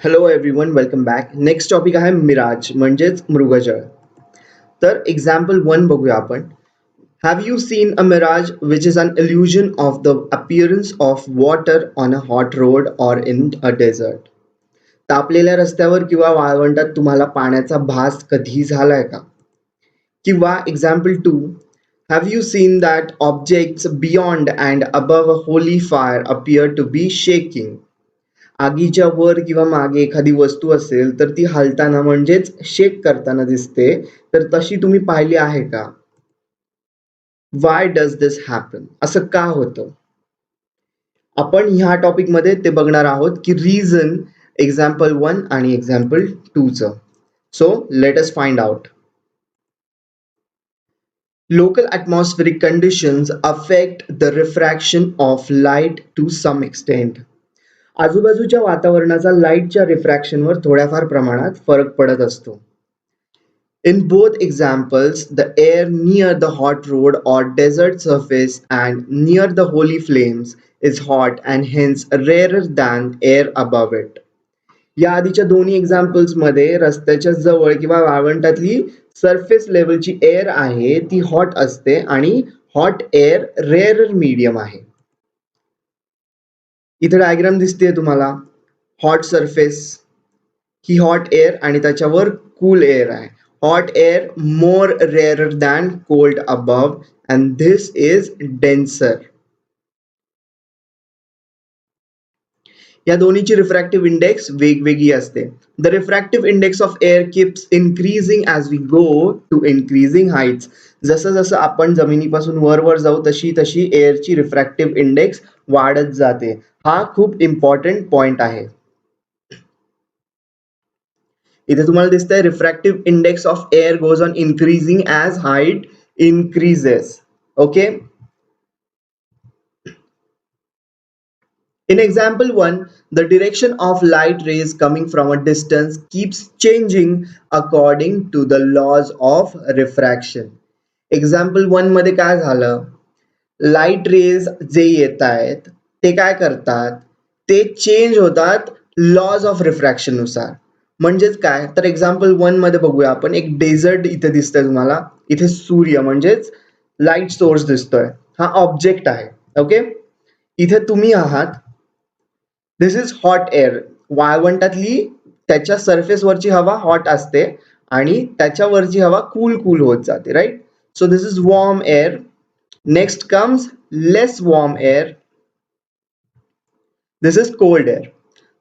Hello everyone, welcome back. Next topic आहे mirage म्हणजेच मृगजळ. तर एक्झाम्पल 1 बघूया आपण. Have you seen a mirage which is an illusion of the appearance of water on a hot road or in a desert? तापलेल्या रस्त्यावर किंवा वाळवंटात तुम्हाला पाण्याचा भास कधी झालाय का? किंवा example 2, have you seen that objects beyond and above a holy fire appear to be shaking? आगीच्या वर किंवा मागे एखादी वस्तू असेल तर ती हालताना म्हणजेच शेक करताना दिसते. तर तशी तुम्ही पाहिली आहे का? Y does this happen? असं का होतं? आपण ह्या टॉपिक मध्ये ते बघणार आहोत की रिझन एक्झाम्पल 1 आणि एक्झाम्पल 2 चं. So let us find out. Local atmospheric conditions affect the refraction of light to some extent. आजूबाजूच्या वातावरणाचा लाईटच्या रिफ्रॅक्शनवर थोड्याफार प्रमाणात फरक पडत असतो. In both examples, the air near the hot road or desert surface and near the holy flames is hot and hence rarer than air above it. या आधीच्या दोन्ही एक्झाम्पल्स मध्ये रस्त्याच्या जवळ किंवा वाळवंटातली सरफेस लेवलची एअर आहे ती हॉट असते आणि हॉट एअर रेअर मीडियम आहे. इथे डायग्राम दिसते तुम्हाला. हॉट सरफेस ही हॉट एअर आणि त्याच्यावर कूल एअर आहे. Hot air more rare than cold above and this is denser. या दोन्हीची रिफ्रॅक्टिव्ह इंडेक्स वेगवेगळी असते. The refractive index of air keeps increasing as we go to increasing heights. जसं जसं आपण जमिनीपासून वर जाऊ तशी तशी एअरची रिफ्रॅक्टिव्ह इंडेक्स वाढत जाते. हा खूप इम्पॉर्टंट पॉइंट आहे. इथे तुम्हाला दिसतंय refractive index of air goes on increasing as height increases. Okay. In example 1, the direction of light rays coming from a distance keeps changing according to the laws of refraction. Example 1 मध्ये काय झालं? Light rays जे येत आहेत ते काय करतात? ते चेंज होतात लॉज ऑफ रिफ्रॅक्शन नुसार. म्हणजेच काय? तर एक्झाम्पल 1 मध्ये बघूया आपण. एक डेझर्ट इथे दिसतंय तुम्हाला. इथे सूर्य म्हणजेच लाईट सोर्स दिसतोय. हा ऑब्जेक्ट आहे. ओके. इथे तुम्ही आहात. दिस इज हॉट एअर. वाळवंटातली त्याच्या सरफेसवरची हवा हॉट असते आणि त्याच्यावरची हवा कूल कूल होत जाते. Right. So this is warm air. Next comes less warm air. This is cold air.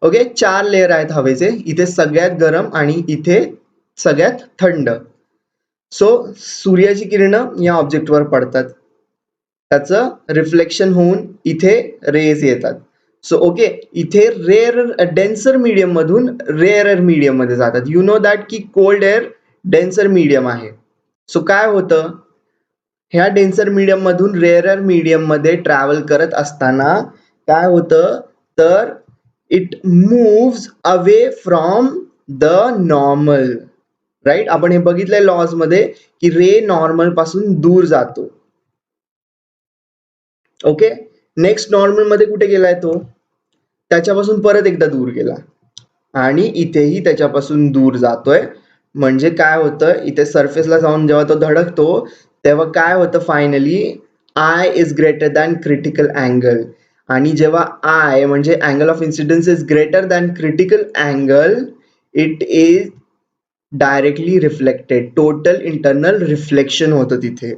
Okay. 4 layer आहेत हवेचे. इथे सगळ्यात गरम आणि इथे सगळ्यात थंड. सो सूर्याची किरणं या ऑब्जेक्टवर पडतात. त्याचं रिफ्लेक्शन होऊन इथे रेज येतात. So okay. इथे डेन्सर मीडियम मधून रेअरर मीडियम मध्ये जातात. यू नो दॅट की कोल्ड एअर डेन्सर मीडियम आहे. सो काय होतं? ह्या डेन्सर मीडियम मधून रेअरर मीडियम मध्ये ट्रॅव्हल करत असताना काय होतं? तर it moves away from the normal. Right. आपण हे बघितलंय लॉज मध्ये की रे नॉर्मल पासून दूर जातो. ओके. नेक्स्ट नॉर्मल मध्ये कुठे गेलाय तो? त्याच्यापासून परत एकदा दूर गेला आणि इथेही त्याच्यापासून दूर जातोय. म्हणजे काय होतं? इथे सरफेसला जाऊन जेव्हा तो धडकतो तेव्हा काय होतं? Finally I is greater than critical angle. आणि जेव्हा आय म्हणजे angle of incidence is greater than critical angle, it is directly reflected. Total internal reflection होतं तिथे.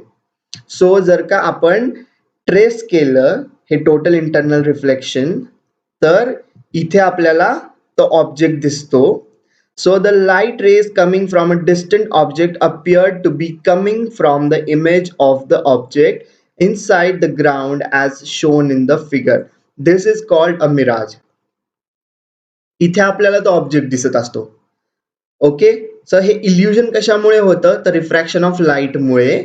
सो जर का आपण ट्रेस केलं हे टोटल इंटरनल रिफ्लेक्शन तर इथे आपल्याला तो ऑब्जेक्ट दिसतो. So the light rays coming from a distant object appeared to be coming from the image of the object inside the ground as shown in the figure. This is called a mirage. इथे आपल्याला तो object दिसत असतो. Okay. So हे illusion कशामुळे होतं? तर refraction of लाईटमुळे.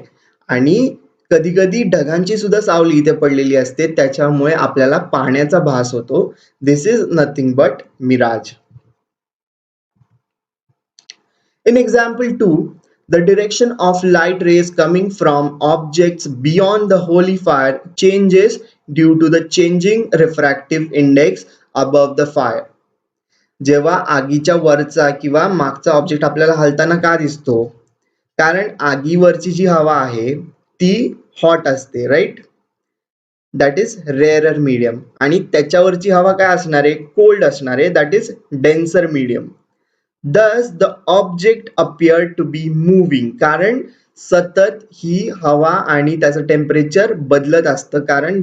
आणि कधी कधी ढगांची सुद्धा सावली इथे पडलेली असते त्याच्यामुळे आपल्याला पाण्याचा भास होतो. This is nothing but mirage. In example 2, the direction of light rays coming from objects beyond the holy fire changes due to the changing refractive index above the fire. जेव्हा आगीच्या वरचा किंवा मागचा ऑब्जेक्ट आपल्याला हलताना का दिसतो? कारण आगीवरची जी हवा आहे ती हॉट असते, right? That is rarer medium. आणि त्याच्यावरची हवा काय असणार आहे? कोल्ड असणार आहे, that is denser medium. Thus the object appeared to be moving, कारण सतत ही हवा आणि त्याचं टेम्परेचर बदलत असतं, कारण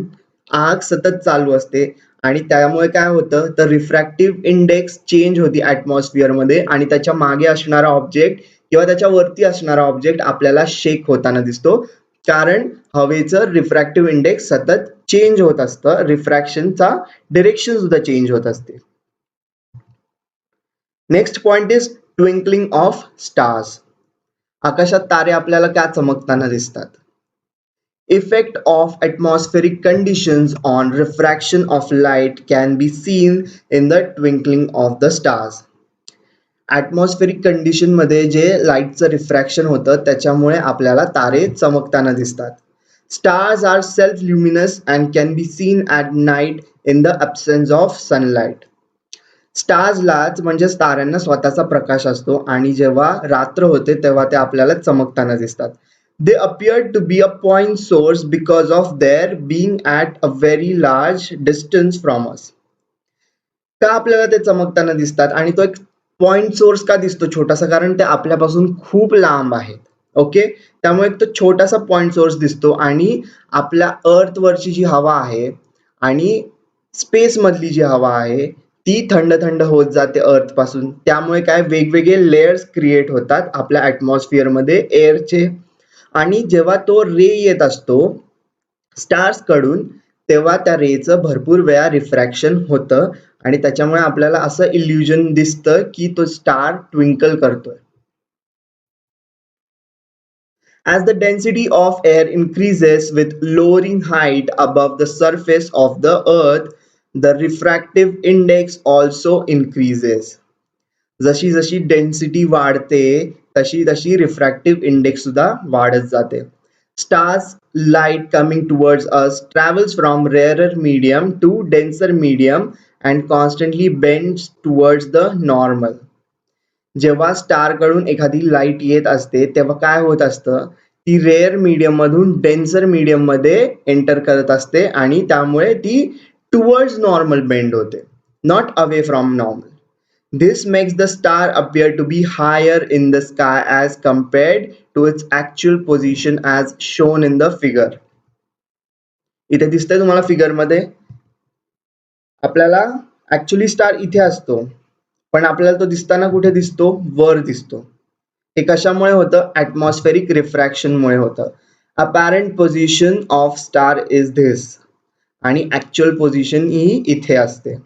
आग सतत चालू असते आणि त्यामुळे काय होतं, तर रिफ्रॅक्टिव्ह इंडेक्स चेंज होती ऍटमॉस्फिअर मध्ये आणि त्याच्या मागे असणारा ऑब्जेक्ट किंवा त्याच्या वरती असणारा ऑब्जेक्ट आपल्याला शेक होताना दिसतो, कारण हवेचं रिफ्रॅक्टिव्ह इंडेक्स सतत चेंज होत असतं, रिफ्रॅक्शनचा डिरेक्शन सुद्धा चेंज होत असते. Next point is twinkling of stars. आकाशात तारे आपल्याला का चमकताना दिसतात? Effect of atmospheric conditions on refraction of light can be seen in the twinkling of the stars. Atmospheric condition मध्ये जे लाईटचं रिफ्रॅक्शन होतं त्याच्यामुळे आपल्याला तारे चमकताना दिसतात. Stars are self luminous and can be seen at night in the absence of sunlight. स्टार्सलाच म्हणजे ताऱ्यांना स्वतःचा प्रकाश असतो आणि जेव्हा रात्र होते तेव्हा ते आपल्याला चमकताना दिसतात. They appear to be a point source because of their being at a very large distance from us. का आपल्याला ते चमकताना दिसतात आणि तो एक पॉइंट सोर्स का दिसतो छोटासा? कारण ते आपल्यापासून खूप लांब आहेत. ओके, त्यामुळे तो छोटासा पॉइंट सोर्स दिसतो आणि आपल्या अर्थ वरची जी हवा आहे आणि स्पेस मधली जी हवा आहे ती थंड थंड होत जाते अर्थ पासून. त्यामुळे काय वेगवेगळे लेयर्स क्रिएट होतात आपल्या ॲटमॉस्फिअर मध्ये एअरचे. आणि जेव्हा तो रे येत असतो स्टार्स कडून तेव्हा त्या रेचं भरपूर वेळा रिफ्रॅक्शन होतं आणि त्याच्यामुळे आपल्याला असं इल्युजन दिसतं की तो स्टार ट्विंकल करतोय. As the density of air increases with lowering height above the surface of the earth, the refractive index also increases. जशी जशी डेन्सिटी वाढते तशी तशी रिफ्रॅक्टिव्ह इंडेक्स सुद्धा वाढत जाते. Stars light coming towards us travels from rarer medium to denser medium and constantly bends towards the normal. जेव्हा star कडून एखादी लाईट येत असते तेव्हा काय होत असतं, ती रेअर मीडियम मधून डेन्सर मीडियम मध्ये एंटर करत असते आणि त्यामुळे ती टुवर्ड्स नॉर्मल बेंड होते, not away from normal. This makes the star appear to be higher in the sky as compared to its actual position as shown in the figure. इथे दिसतंय तुम्हाला फिगर मध्ये आपल्याला ऍक्च्युअली स्टार इथे असतो पण आपल्याला तो दिसताना कुठे दिसतो? वर दिसतो. हे कशामुळे होतं? ॲटमॉस्फेरिक रिफ्रॅक्शनमुळे होतं. Apparent position of star is this आणि ऍक्च्युअल पोझिशन ही इथे असते.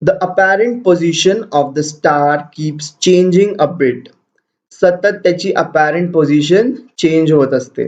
The apparent position of the star keeps changing a bit. सतत त्याची apparent position change होत असते.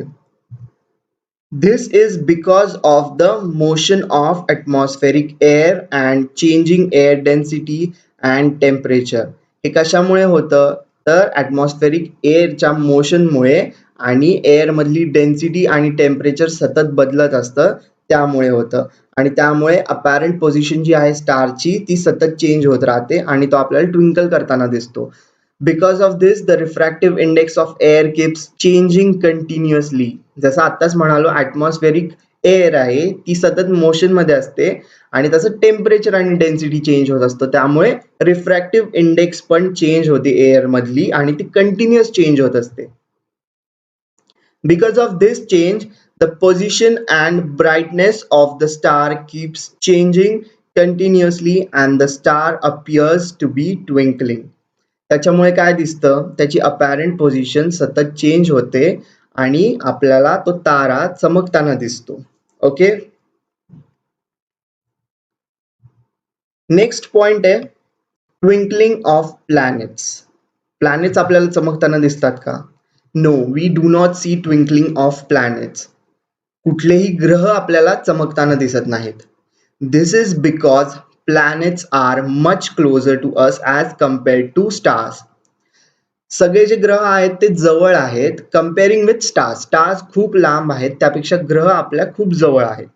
This is because of the motion of atmospheric air and changing air density and temperature. हे कशामुळे होतं? तर ॲटमॉस्फेरिक एअरच्या मोशनमुळे आणि एअर मधली डेन्सिटी आणि टेम्परेचर सतत बदलत असतं त्यामुळे होतं आणि त्यामुळे अपॅरंट पोझिशन जी आहे स्टारची ती सतत चेंज होत राहते आणि तो आपल्याला ट्विंकल करताना दिसतो. Because of this the refractive index of air keeps changing continuously. जसं आत्ताच म्हणालो ॲटमॉस्फेरिक एअर आहे ती सतत मोशन मध्ये असते आणि त्याचं टेम्परेचर आणि डेन्सिटी चेंज होत असतं, त्यामुळे रिफ्रॅक्टिव्ह इंडेक्स पण चेंज होते एअर मधली आणि ती कंटिन्युअस चेंज होत असते. Because of this change, the position and brightness of the star keeps changing continuously and the star appears to be twinkling. त्याच्यामुळे काय दिसतं? त्याची अपॅरंट पोझिशन सतत चेंज होते आणि आपल्याला तो तारा चमकताना दिसतो. ओके, नेक्स्ट पॉइंट आहे ट्विंकलिंग ऑफ प्लॅनेट्स. प्लॅनेट्स आपल्याला चमकताना दिसतात का? No, we do not see twinkling of planets. कुठलेही ग्रह आपल्याला चमकताना दिसत नाहीत. This is because planets are much closer to us as compared to stars. सगळे जे ग्रह आहेत ते जवळ आहेत कम्पेअरिंग विथ स्टार्स. स्टार्स खूप लांब आहेत, त्यापेक्षा ग्रह आपल्या खूप जवळ आहेत.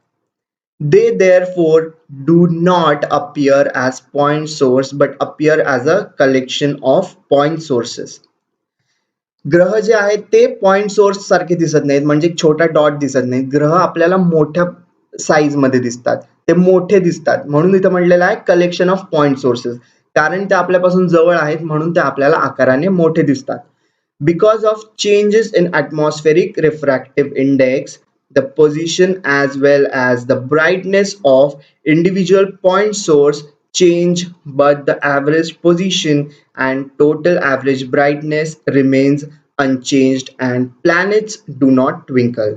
They therefore do not appear as point source but appear as a collection of point sources. ग्रह जे आहेत ते पॉइंट सोर्स सारखे दिसत नाहीत, म्हणजे एक छोटा डॉट दिसत नाहीत. ग्रह आपल्याला मोठ्या साईज मध्ये दिसतात, ते मोठे दिसतात, म्हणून इथं म्हटलेलं आहे कलेक्शन ऑफ पॉइंट सोर्सेस. कारण ते आपल्यापासून जवळ आहेत म्हणून ते आपल्याला आकाराने मोठे दिसतात. Because of changes in atmospheric refractive index, the position as well as the brightness of individual point source change, but the average position and total average brightness remains unchanged and planets do not twinkle.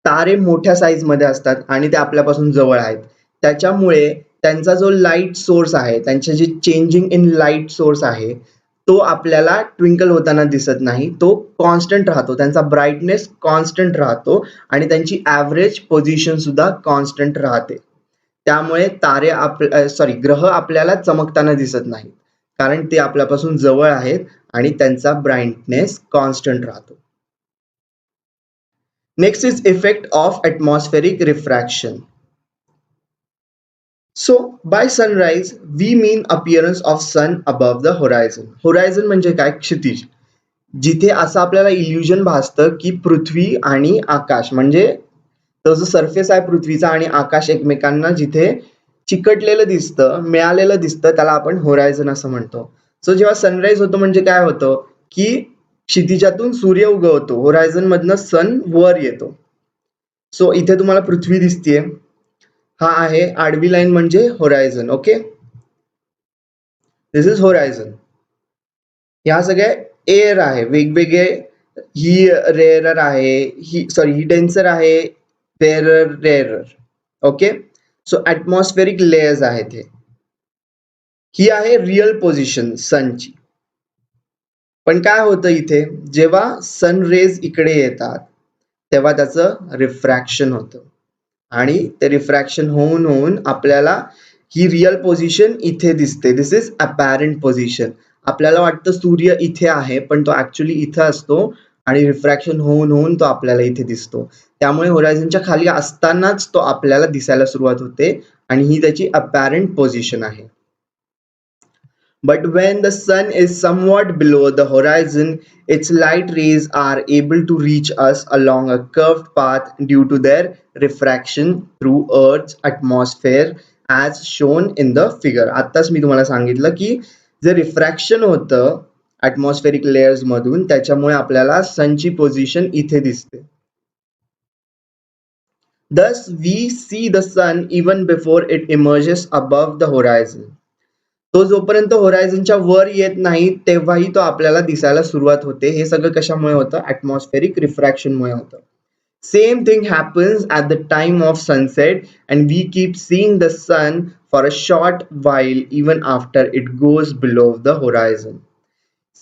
तारे मोठ्या size मध्ये असतात आणि ते आपल्यापासून जवळ आहेत, त्याच्यामुळे त्यांचा जो लाईट सोर्स आहे, त्यांचे जे चेंजिंग इन लाईट सोर्स आहे, तो आपल्याला ट्विंकल होताना दिसत नाही, तो कॉन्स्टंट राहतो, त्यांचा ब्राईटनेस कॉन्स्टंट राहतो आणि त्यांची ॲव्हरेज पोझिशन सुद्धा कॉन्स्टंट राहते. त्यामुळे ग्रह आपल्याला चमकताना दिसत नाही, कारण ते आपल्यापासून जवळ आहेत आणि त्यांचा ब्राईटनेस कॉन्स्टंट राहतो. Next is effect of atmospheric refraction. So by sunrise we mean appearance of sun above the horizon. Horizon म्हणजे काय? क्षितिज. जिथे असं आपल्याला इल्युजन भासतं की पृथ्वी आणि आकाश, म्हणजे तो जो सरफेस आहे पृथ्वीचा आणि आकाश एकमेकांना जिथे चिकटलेलं दिसतं, मिळालेलं दिसतं, त्याला आपण होरायझन असं म्हणतो. सो जेव्हा सनराईज होतो म्हणजे काय होतं की क्षितिजातून सूर्य उगवतो, होरायझन मधनं सन वर येतो. सो इथे तुम्हाला पृथ्वी दिसतीये, हा आहे आडवी लाईन म्हणजे horizon. Okay, this is horizon. ह्या सगळ्या एअर आहे, वेगवेगळे, ही रेअरर आहे, ही डेन्सर आहे, rarer. Okay, so atmospheric layers आहेत हे. ही आहे रिअल पोझिशन सनची. पण काय होतं इथे, जेव्हा सन रेज इकडे येतात तेव्हा त्याचं रिफ्रॅक्शन होतं आणि ते रिफ्रॅक्शन होऊन होऊन आपल्याला ही रिअल पोझिशन इथे दिसते. दिस इज अपॅरंट पोझिशन. आपल्याला वाटतं सूर्य इथे आहे, पण तो ऍक्च्युली इथे असतो आणि रिफ्रॅक्शन होऊन होऊन तो आपल्याला इथे दिसतो. त्यामुळे होरायझनच्या खाली असतानाच तो आपल्याला दिसायला सुरुवात होते आणि ही त्याची अपॅरंट पोझिशन आहे. But when the sun is somewhat below the horizon, its light rays are able to reach us along a curved path due to their refraction through Earth's atmosphere as shown in the figure. आत्ताच मी तुम्हाला सांगितलं की जे refraction होतं atmospheric layers मधून, त्याच्यामुळे आपल्याला सनची position इथे दिसते. Thus we see the sun even before it emerges above the horizon. तो जोपर्यंत होरायझनच्या वर येत नाही तेव्हाही तो आपल्याला दिसायला सुरुवात होते. हे सगळं कशामुळे होतं? ऍटमॉस्फेरिक रिफ्रॅक्शनमुळे होतं. Same thing happens at the time of sunset and we keep seeing the sun for a short while even after it goes below the horizon.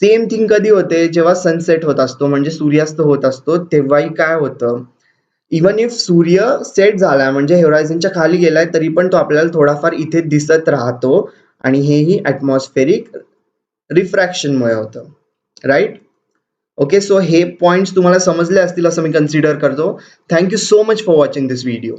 Same thing कधी होते? जेव्हा सनसेट होत असतो, म्हणजे सूर्यास्त होत असतो, तेव्हाही काय होतं, इवन इफ सूर्य सेट झालाय म्हणजे होरायझनच्या खाली गेलाय तरी पण तो आपल्याला थोडाफार इथे दिसत राहतो आणि हेही ऍटमॉस्फेरिक रिफ्रॅक्शनमुळे होतं. राईट? ओके, सो हे पॉइंट्स तुम्हाला समजले असतील असं मी कन्सिडर करतो. Thank you so much for watching this video.